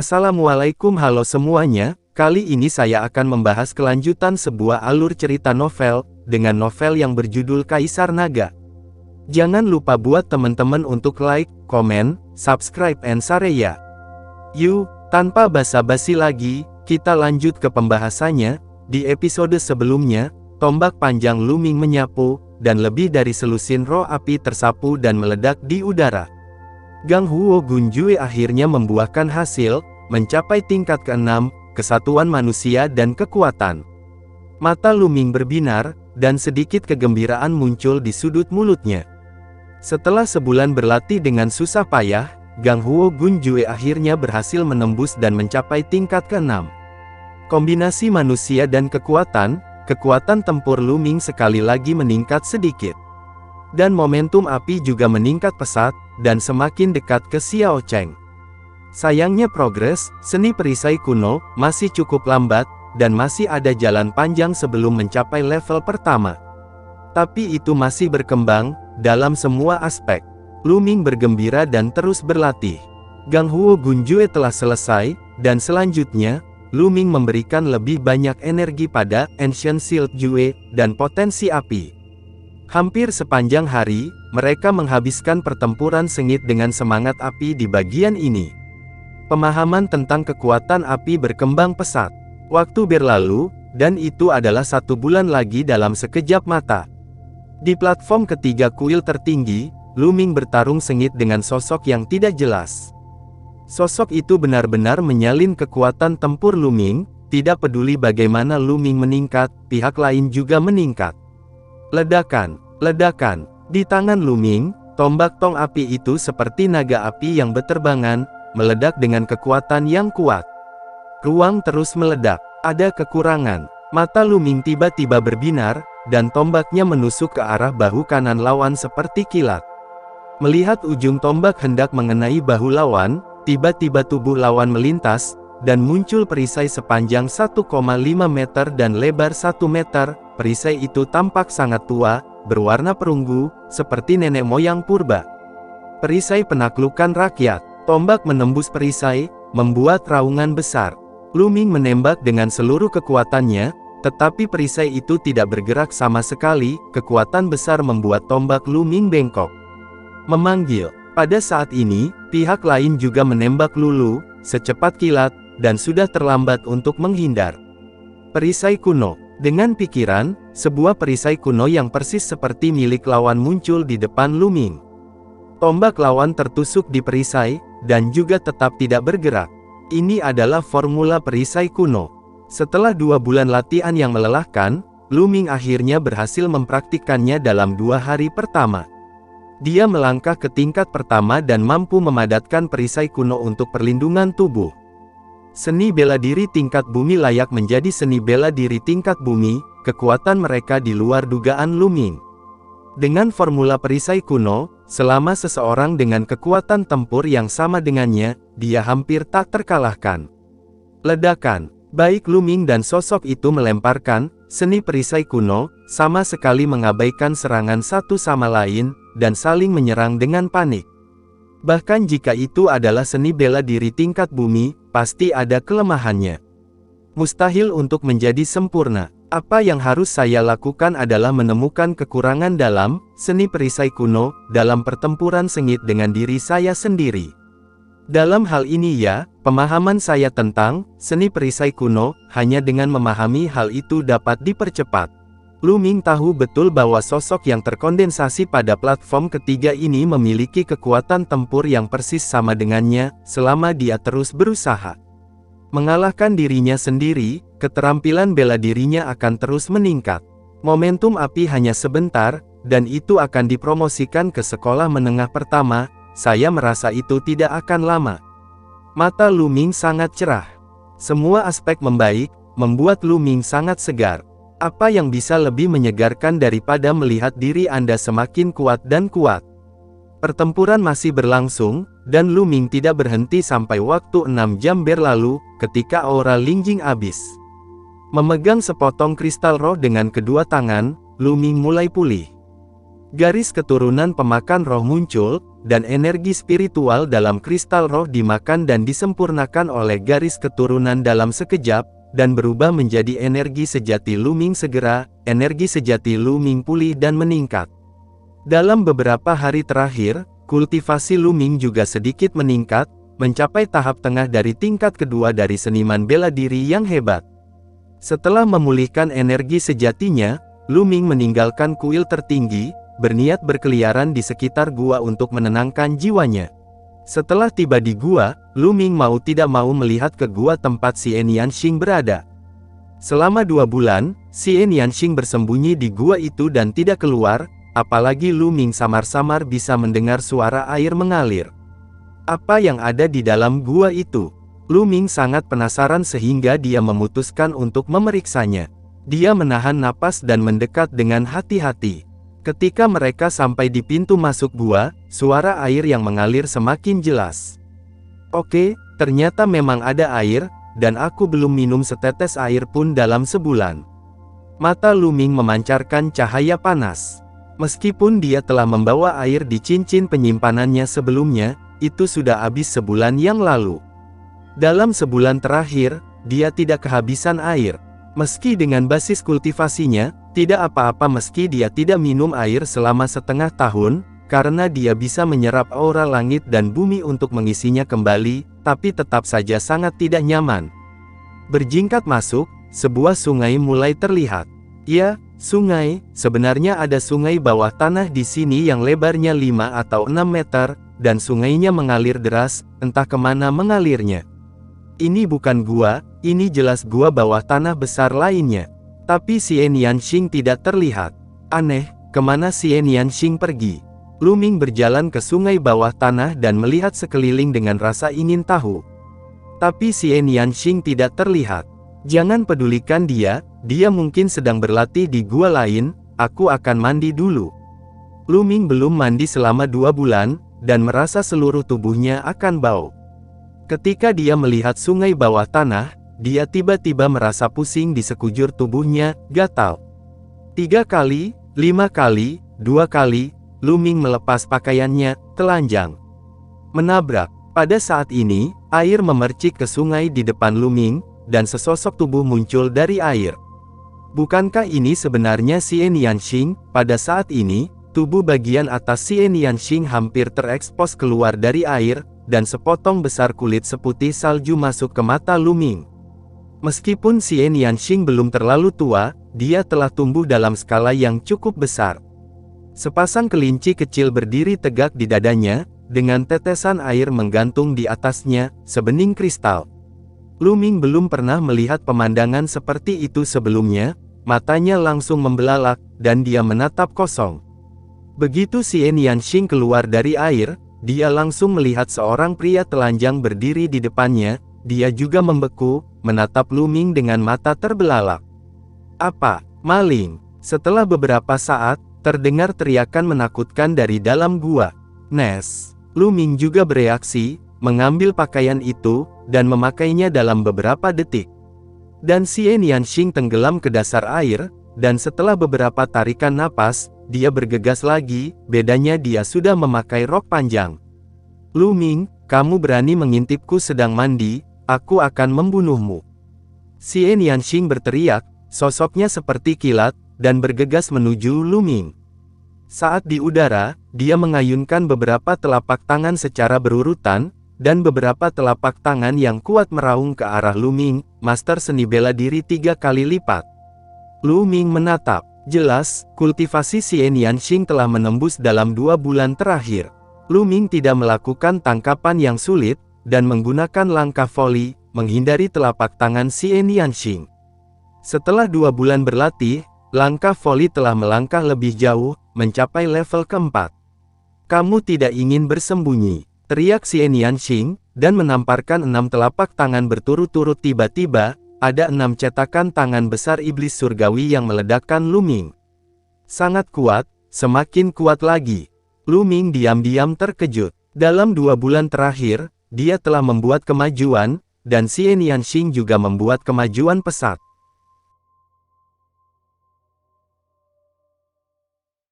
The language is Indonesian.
Assalamualaikum, halo semuanya. Kali ini saya akan membahas kelanjutan sebuah alur cerita novel, dengan novel yang berjudul Kaisar Naga. Jangan lupa buat teman-teman untuk like, komen, subscribe, and share ya. Yuk, tanpa basa-basi lagi, kita lanjut ke pembahasannya. Di episode sebelumnya, tombak panjang Luming menyapu, dan lebih dari selusin roh api tersapu dan meledak di udara. Ganghuo Gunjue akhirnya membuahkan hasil, mencapai tingkat ke-6, kesatuan manusia dan kekuatan. Mata Luming berbinar, dan sedikit kegembiraan muncul di sudut mulutnya. Setelah sebulan berlatih dengan susah payah, Ganghuo Gunjue akhirnya berhasil menembus dan mencapai tingkat ke-6. Kombinasi manusia dan kekuatan tempur Luming sekali lagi meningkat sedikit. Dan momentum api juga meningkat pesat, dan semakin dekat ke Xiao Cheng. Sayangnya progres seni perisai kuno masih cukup lambat, dan masih ada jalan panjang sebelum mencapai level pertama. Tapi itu masih berkembang, dalam semua aspek. Luming bergembira dan terus berlatih. Ganghuo Gunjue telah selesai, dan selanjutnya, Luming memberikan lebih banyak energi pada Ancient Shield Jue, dan potensi api. Hampir sepanjang hari, mereka menghabiskan pertempuran sengit dengan semangat api di bagian ini. Pemahaman tentang kekuatan api berkembang pesat. Waktu berlalu, dan itu adalah 1 bulan lagi dalam sekejap mata. Di platform ketiga kuil tertinggi, Luming bertarung sengit dengan sosok yang tidak jelas. Sosok itu benar-benar menyalin kekuatan tempur Luming, tidak peduli bagaimana Luming meningkat, pihak lain juga meningkat. Ledakan, di tangan Luming, tombak tong api itu seperti naga api yang berterbangan, meledak dengan kekuatan yang kuat. Ruang terus meledak, ada kekurangan. Mata Luming tiba-tiba berbinar, dan tombaknya menusuk ke arah bahu kanan lawan seperti kilat. Melihat ujung tombak hendak mengenai bahu lawan, tiba-tiba tubuh lawan melintas, dan muncul perisai sepanjang 1,5 meter dan lebar 1 meter. Perisai itu tampak sangat tua, berwarna perunggu, seperti nenek moyang purba. Perisai penaklukan rakyat. Tombak menembus perisai, membuat raungan besar. Luming menembak dengan seluruh kekuatannya, tetapi perisai itu tidak bergerak sama sekali. Kekuatan besar membuat tombak Luming bengkok. Memanggil. Pada saat ini, pihak lain juga menembak Lulu, secepat kilat, dan sudah terlambat untuk menghindar. Perisai kuno. Dengan pikiran, sebuah perisai kuno yang persis seperti milik lawan muncul di depan Luming. Tombak lawan tertusuk di perisai, dan juga tetap tidak bergerak. Ini adalah formula perisai kuno. Setelah 2 bulan latihan yang melelahkan, Luming akhirnya berhasil mempraktikkannya dalam 2 hari pertama. Dia melangkah ke tingkat pertama dan mampu memadatkan perisai kuno untuk perlindungan tubuh. Seni bela diri tingkat bumi layak menjadi seni bela diri tingkat bumi, kekuatan mereka di luar dugaan Luming. Dengan formula perisai kuno, selama seseorang dengan kekuatan tempur yang sama dengannya, dia hampir tak terkalahkan. Ledakan, baik Luming dan sosok itu melemparkan seni perisai kuno, sama sekali mengabaikan serangan satu sama lain, dan saling menyerang dengan panik. Bahkan jika itu adalah seni bela diri tingkat bumi, pasti ada kelemahannya. Mustahil untuk menjadi sempurna. Apa yang harus saya lakukan adalah menemukan kekurangan dalam seni perisai kuno, dalam pertempuran sengit dengan diri saya sendiri. Dalam hal ini ya, pemahaman saya tentang seni perisai kuno, hanya dengan memahami hal itu dapat dipercepat. Luming tahu betul bahwa sosok yang terkondensasi pada platform ketiga ini memiliki kekuatan tempur yang persis sama dengannya, selama dia terus berusaha mengalahkan dirinya sendiri, keterampilan bela dirinya akan terus meningkat. Momentum api hanya sebentar, dan itu akan dipromosikan ke sekolah menengah pertama. Saya merasa itu tidak akan lama. Mata Luming sangat cerah. Semua aspek membaik, membuat Luming sangat segar. Apa yang bisa lebih menyegarkan daripada melihat diri Anda semakin kuat dan kuat? Pertempuran masih berlangsung, dan Luming tidak berhenti sampai waktu 6 jam berlalu, ketika aura Lingjing habis. Memegang sepotong kristal roh dengan kedua tangan, Luming mulai pulih. Garis keturunan pemakan roh muncul, dan energi spiritual dalam kristal roh dimakan dan disempurnakan oleh garis keturunan dalam sekejap, dan berubah menjadi energi sejati Luming segera, energi sejati Luming pulih dan meningkat. Dalam beberapa hari terakhir, kultivasi Luming juga sedikit meningkat, mencapai tahap tengah dari tingkat kedua dari seniman bela diri yang hebat. Setelah memulihkan energi sejatinya, Luming meninggalkan kuil tertinggi, berniat berkeliaran di sekitar gua untuk menenangkan jiwanya. Setelah tiba di gua, Luming mau tidak mau melihat ke gua tempat Xian Yanxing berada. Selama 2 bulan, Xian Yanxing bersembunyi di gua itu dan tidak keluar, apalagi Luming samar-samar bisa mendengar suara air mengalir. Apa yang ada di dalam gua itu? Luming sangat penasaran sehingga dia memutuskan untuk memeriksanya. Dia menahan napas dan mendekat dengan hati-hati. Ketika mereka sampai di pintu masuk gua, suara air yang mengalir semakin jelas. Oke, ternyata memang ada air, dan aku belum minum setetes air pun dalam sebulan. Mata Luming memancarkan cahaya panas. Meskipun dia telah membawa air di cincin penyimpanannya sebelumnya, itu sudah habis sebulan yang lalu. Dalam sebulan terakhir, dia tidak kehabisan air. Meski dengan basis kultivasinya, tidak apa-apa meski dia tidak minum air selama setengah tahun, karena dia bisa menyerap aura langit dan bumi untuk mengisinya kembali, tapi tetap saja sangat tidak nyaman. Berjingkat masuk, sebuah sungai mulai terlihat. Ya, sungai, sebenarnya ada sungai bawah tanah di sini yang lebarnya 5 atau 6 meter, dan sungainya mengalir deras, entah kemana mengalirnya. Ini bukan gua, ini jelas gua bawah tanah besar lainnya. Tapi Xian Yanxing tidak terlihat. Aneh, kemana Xian Yanxing pergi? Luming berjalan ke sungai bawah tanah dan melihat sekeliling dengan rasa ingin tahu. Tapi Xian Yanxing tidak terlihat. Jangan pedulikan dia, dia mungkin sedang berlatih di gua lain, aku akan mandi dulu. Luming belum mandi selama 2 bulan, dan merasa seluruh tubuhnya akan bau. Ketika dia melihat sungai bawah tanah, dia tiba-tiba merasa pusing di sekujur tubuhnya, gatal. 3 kali, 5 kali, 2 kali, Luming melepas pakaiannya, telanjang. Menabrak. Pada saat ini, air memercik ke sungai di depan Luming, dan sesosok tubuh muncul dari air. Bukankah ini sebenarnya Xian Yanxing? Pada saat ini, tubuh bagian atas Xian Yanxing hampir terekspos keluar dari air, dan sepotong besar kulit seputih salju masuk ke mata Luming. Meskipun Xian Yanxing belum terlalu tua, dia telah tumbuh dalam skala yang cukup besar. Sepasang kelinci kecil berdiri tegak di dadanya, dengan tetesan air menggantung di atasnya, sebening kristal. Luming belum pernah melihat pemandangan seperti itu sebelumnya, matanya langsung membelalak, dan dia menatap kosong. Begitu Xian Yanxing keluar dari air, dia langsung melihat seorang pria telanjang berdiri di depannya, dia juga membeku, menatap Luming dengan mata terbelalak. Apa? Maling? Setelah beberapa saat, terdengar teriakan menakutkan dari dalam gua. Nes! Luming juga bereaksi, mengambil pakaian itu, dan memakainya dalam beberapa detik. Dan Xian Yanxing tenggelam ke dasar air, dan setelah beberapa tarikan napas, dia bergegas lagi, bedanya dia sudah memakai rok panjang. Luming, kamu berani mengintipku sedang mandi, aku akan membunuhmu. Xian Yanxing berteriak, sosoknya seperti kilat, dan bergegas menuju Luming. Saat di udara, dia mengayunkan beberapa telapak tangan secara berurutan, dan beberapa telapak tangan yang kuat meraung ke arah Luming, master seni bela diri 3 kali lipat. Luming menatap. Jelas, kultivasi Xian Yanxing telah menembus dalam 2 bulan terakhir. Luming tidak melakukan tangkapan yang sulit, dan menggunakan langkah volley, menghindari telapak tangan Xian Yanxing. Setelah 2 bulan berlatih, langkah volley telah melangkah lebih jauh, mencapai level keempat. Kamu tidak ingin bersembunyi, teriak Xian Yanxing, dan menamparkan 6 telapak tangan berturut-turut. Tiba-tiba, ada 6 cetakan tangan besar iblis surgawi yang meledakkan Luming. Sangat kuat, semakin kuat lagi. Luming diam-diam terkejut. Dalam 2 bulan terakhir, dia telah membuat kemajuan, dan Xian Yanxing juga membuat kemajuan pesat.